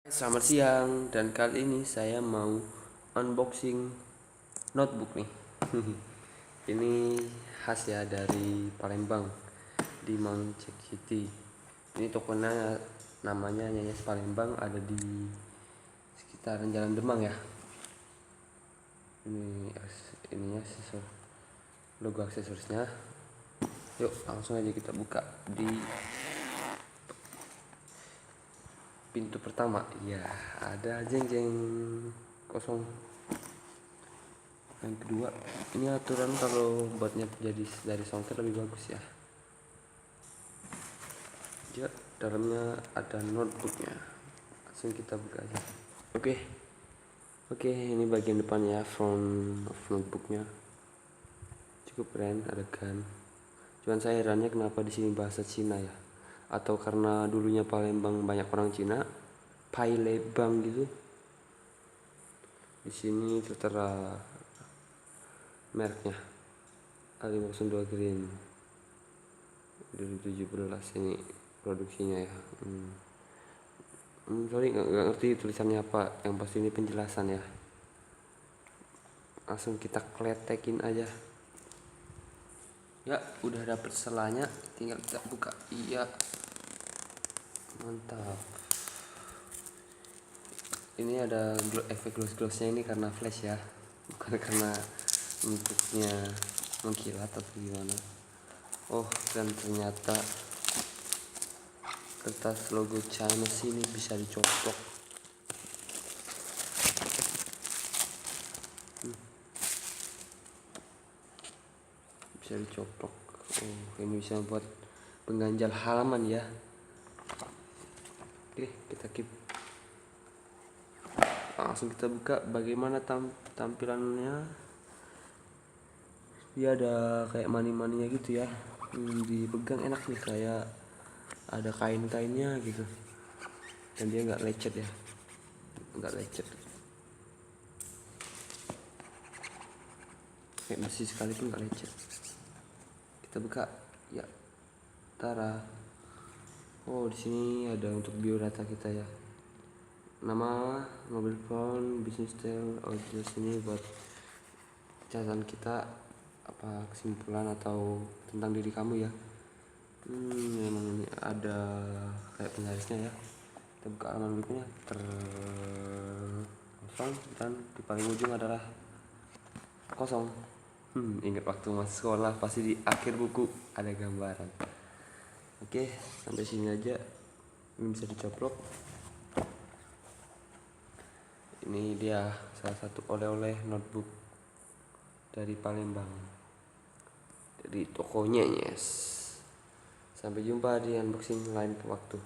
Selamat siang, dan kali ini saya mau unboxing notebook nih. Ini khas ya dari Palembang di Mount City. Ini tokonya namanya Nyanyas Palembang, ada di sekitaran Jalan Demang ya. Ininya logo aksesorisnya. Yuk langsung aja kita buka di pintu pertama. Ya, ada jeng kosong. Yang kedua, ini aturan kalau buatnya jadi dari songket lebih bagus ya. Ya, dalamnya ada notebooknya. Langsung kita buka aja. Oke, ini bagian depannya, front of notebooknya. Cukup keren, elegan. Cuman saya herannya kenapa di sini bahasa Cina ya? Atau karena dulunya Palembang banyak orang Cina, Palembang gitu. Di sini tertera mereknya A502 Green 2017 ini produksinya ya. Sorry nggak ngerti tulisannya apa, yang pasti ini penjelasan ya. Langsung kita kletekin aja ya. Udah dapet selanya, tinggal kita buka. Iya, mantap. Ini ada efek gloss-glossnya, ini karena flash ya, bukan karena bentuknya mengkilat atau gimana. Oh, dan ternyata kertas logo China sini bisa dicoplok. Bisa dicoplok. Oh, ini bisa buat pengganjal halaman ya. Oke, kita keep. Langsung kita buka bagaimana tampilannya. Dia ada kayak mani-maninya gitu ya. Dipegang enak nih, kayak ada kain-kainnya gitu. Dan dia nggak lecet ya, nggak lecet. Kayak besi sekalipun nggak lecet. Kita buka ya. Tara. Oh, di sini ada untuk biodata kita ya. Nama, mobile phone, business style, jelas ini buat catatan kita, apa kesimpulan atau tentang diri kamu ya. Memang ini ada kayak penggarisnya ya. Kita buka halaman berikutnya, kosong, dan di paling ujung adalah kosong. Ingat waktu masih sekolah, pasti di akhir buku ada gambaran. Oke, sampai sini aja. Ini bisa dicoplok. Ini dia salah satu oleh-oleh notebook dari Palembang, dari tokonya. Yes. Sampai jumpa di unboxing lain waktu.